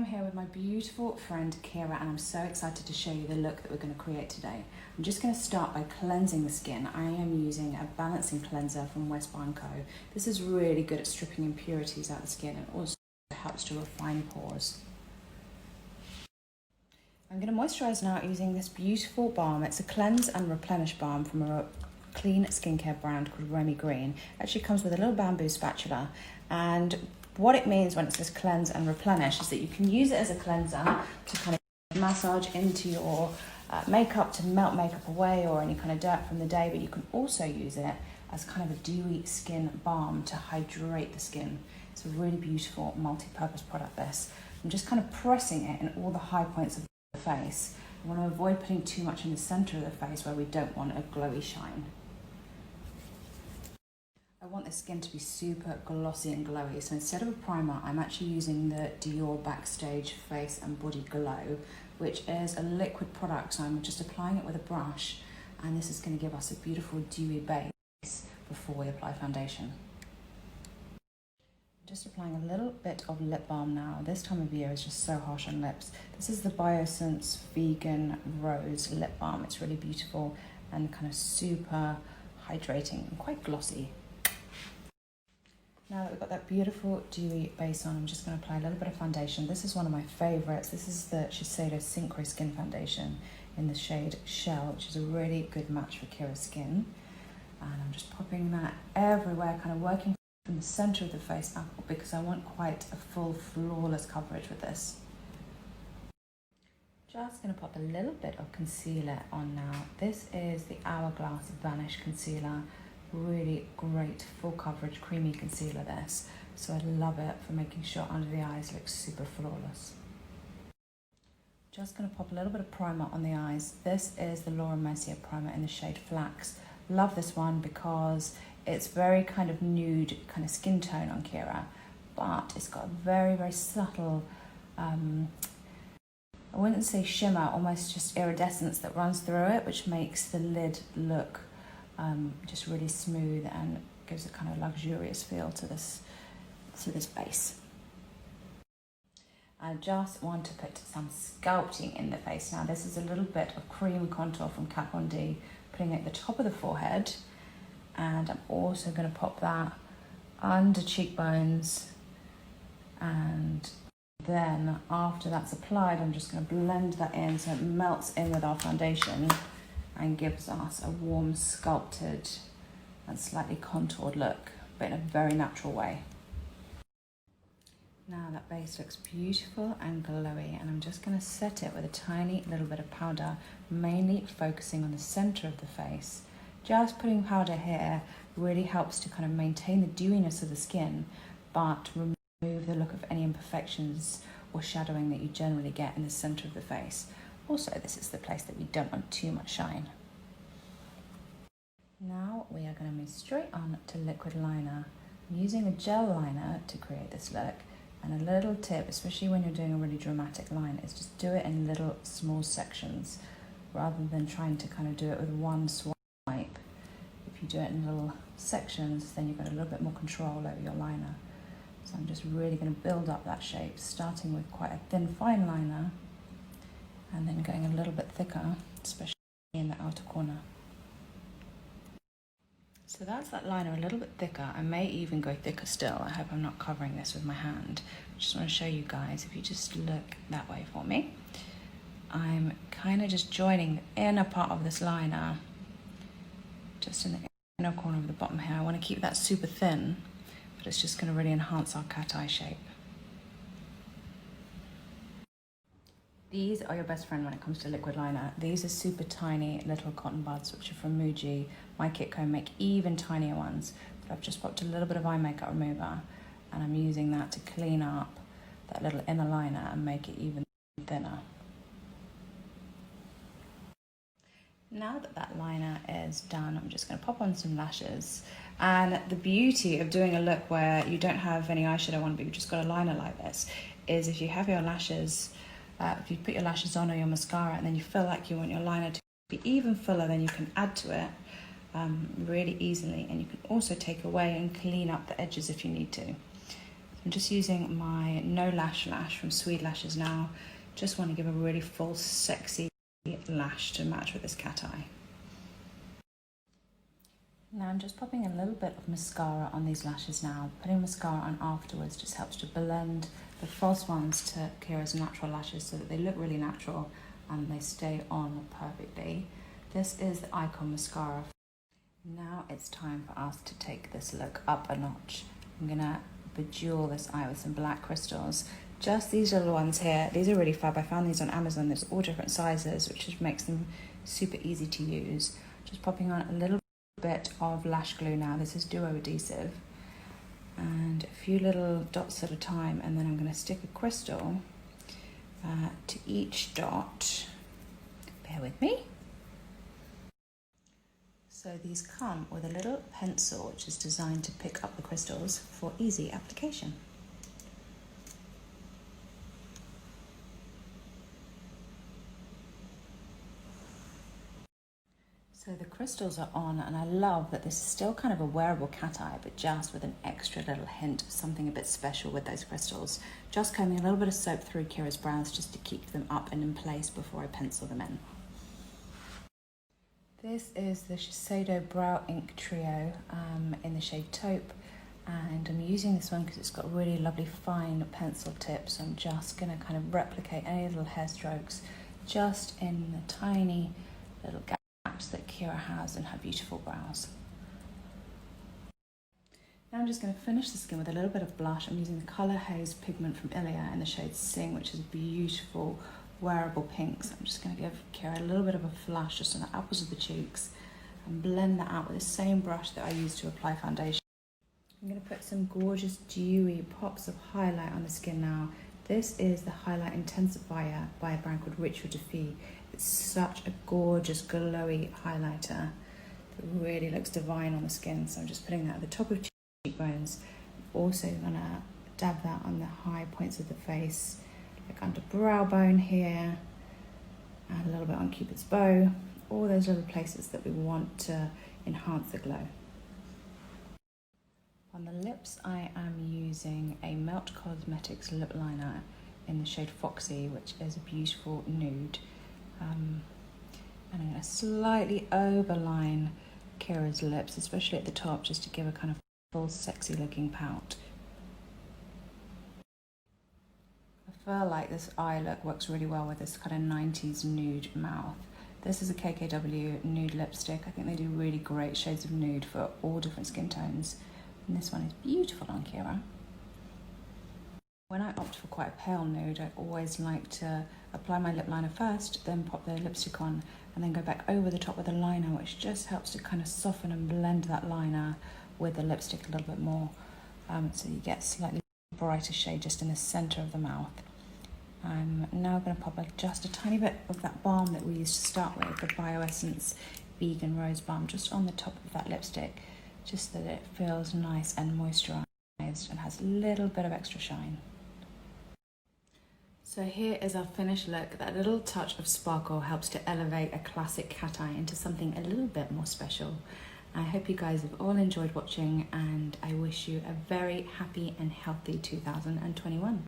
I'm here with my beautiful friend Kira, and I'm so excited to show you the look that we're going to create today. I'm just going to start by cleansing the skin. I am using a balancing cleanser from Westbarn Co. This is really good at stripping impurities out of the skin and also helps to refine pores. I'm going to moisturise now using this beautiful balm. It's a cleanse and replenish balm from a clean skincare brand called Remy Green. It actually comes with a little bamboo spatula, and what it means when it says cleanse and replenish is that you can use it as a cleanser to kind of massage into your makeup to melt makeup away or any kind of dirt from the day, but you can also use it as kind of a dewy skin balm to hydrate the skin. It's a really beautiful multi-purpose product, this. I'm just kind of pressing it in all the high points of the face. I want to avoid putting too much in the center of the face where we don't want a glowy shine. I want the skin to be super glossy and glowy, so instead of a primer, I'm actually using the Dior Backstage Face and Body Glow, which is a liquid product, so I'm just applying it with a brush, and this is going to give us a beautiful dewy base before we apply foundation. Just applying a little bit of lip balm now. This time of year is just so harsh on lips. This is the Biossance Vegan Rose Lip Balm. It's really beautiful and kind of super hydrating and quite glossy. Now that we've got that beautiful dewy base on, I'm just going to apply a little bit of foundation. This is one of my favorites. This is the Shiseido Synchro Skin Foundation in the shade Shell, which is a really good match for Kira's skin. And I'm just popping that everywhere, kind of working from the center of the face up, because I want quite a full, flawless coverage with this. Just going to pop a little bit of concealer on now. This is the Hourglass Vanish Concealer. Really great full coverage creamy concealer, this, so I love it for making sure under the eyes looks super flawless. Just going to pop a little bit of primer on the eyes. This is the Laura Mercier primer in the shade Flax. Love this one because it's very kind of nude kind of skin tone on Kira, but it's got a very, very subtle I wouldn't say shimmer, almost just iridescence that runs through it, which makes the lid look just really smooth and gives a kind of luxurious feel to this base. I just want to put some sculpting in the face now. This is a little bit of cream contour from Kat Von D, putting it at the top of the forehead, and I'm also going to pop that under cheekbones, and then after that's applied, I'm just going to blend that in so it melts in with our foundation and gives us a warm, sculpted and slightly contoured look, but in a very natural way. Now that base looks beautiful and glowy, and I'm just going to set it with a tiny little bit of powder, mainly focusing on the center of the face. Just putting powder here really helps to kind of maintain the dewiness of the skin, but remove the look of any imperfections or shadowing that you generally get in the center of the face. Also, this is the place that we don't want too much shine. Now we are going to move straight on to liquid liner. I'm using a gel liner to create this look, and a little tip, especially when you're doing a really dramatic line, is just do it in little small sections rather than trying to kind of do it with one swipe. If you do it in little sections, then you've got a little bit more control over your liner. So I'm just really going to build up that shape, starting with quite a thin, fine liner, and then going a little bit thicker, especially in the outer corner. So that's that liner a little bit thicker. I may even go thicker still. I hope I'm not covering this with my hand. I just want to show you guys, if you just look that way for me. I'm kind of just joining the inner part of this liner, just in the inner corner of the bottom here. I want to keep that super thin, but it's just going to really enhance our cat eye shape. These are your best friend when it comes to liquid liner. These are super tiny little cotton buds, which are from Muji. My Kitco make even tinier ones. But I've just popped a little bit of eye makeup remover, and I'm using that to clean up that little inner liner and make it even thinner. Now that that liner is done, I'm just going to pop on some lashes. And the beauty of doing a look where you don't have any eyeshadow on, but you've just got a liner like this, is if you have your lashes, if you put your lashes on or your mascara and then you feel like you want your liner to be even fuller, then you can add to it really easily, and you can also take away and clean up the edges if you need to. I'm just using my No Lash Lash from Swede Lashes now. Just want to give a really full, sexy lash to match with this cat eye. Now I'm just popping a little bit of mascara on these lashes now. Putting mascara on afterwards just helps to blend the false ones to Kira's natural lashes so that they look really natural and they stay on perfectly. This is the Icon Mascara. Now it's time for us to take this look up a notch. I'm gonna bejewel this eye with some black crystals. Just these little ones here. These are really fab. I found these on Amazon. There's all different sizes, which just makes them super easy to use. Just popping on a little bit of lash glue now. This is Duo Adhesive. And a few little dots at a time, and then I'm going to stick a crystal to each dot. Bear with me. So these come with a little pencil which is designed to pick up the crystals for easy application. So the crystals are on, and I love that this is still kind of a wearable cat eye, but just with an extra little hint of something a bit special with those crystals. Just combing a little bit of soap through Kira's brows just to keep them up and in place before I pencil them in. This is the Shiseido Brow Ink Trio in the shade Taupe, and I'm using this one because it's got really lovely fine pencil tips. So I'm just going to kind of replicate any little hair strokes just in the tiny little gaps that Kira has in her beautiful brows. Now I'm just going to finish the skin with a little bit of blush. I'm using the Colour Haze pigment from Ilia in the shade Sing, which is a beautiful wearable pink. So I'm just going to give Kira a little bit of a flush just on the apples of the cheeks and blend that out with the same brush that I used to apply foundation. I'm going to put some gorgeous dewy pops of highlight on the skin now. This is the Highlight Intensifier by a brand called Ritual de Fille. It's such a gorgeous, glowy highlighter that really looks divine on the skin. So I'm just putting that at the top of cheekbones. Also gonna dab that on the high points of the face, like under brow bone here, and a little bit on Cupid's bow. All those little places that we want to enhance the glow. On the lips, I am using a Melt Cosmetics lip liner in the shade Foxy, which is a beautiful nude. And I'm going to slightly overline Kira's lips, especially at the top, just to give a kind of full, sexy looking pout. I feel like this eye look works really well with this kind of 90s nude mouth. This is a KKW nude lipstick. I think they do really great shades of nude for all different skin tones. And this one is beautiful on Kira. When I opt for quite a pale nude, I always like to apply my lip liner first, then pop the lipstick on, and then go back over the top with a liner, which just helps to kind of soften and blend that liner with the lipstick a little bit more. So you get slightly brighter shade just in the center of the mouth. I'm now going to pop just a tiny bit of that balm that we used to start with, the Bioessence Vegan Rose Balm, just on the top of that lipstick, just so that it feels nice and moisturized and has a little bit of extra shine. So here is our finished look. That little touch of sparkle helps to elevate a classic cat eye into something a little bit more special. I hope you guys have all enjoyed watching, and I wish you a very happy and healthy 2021.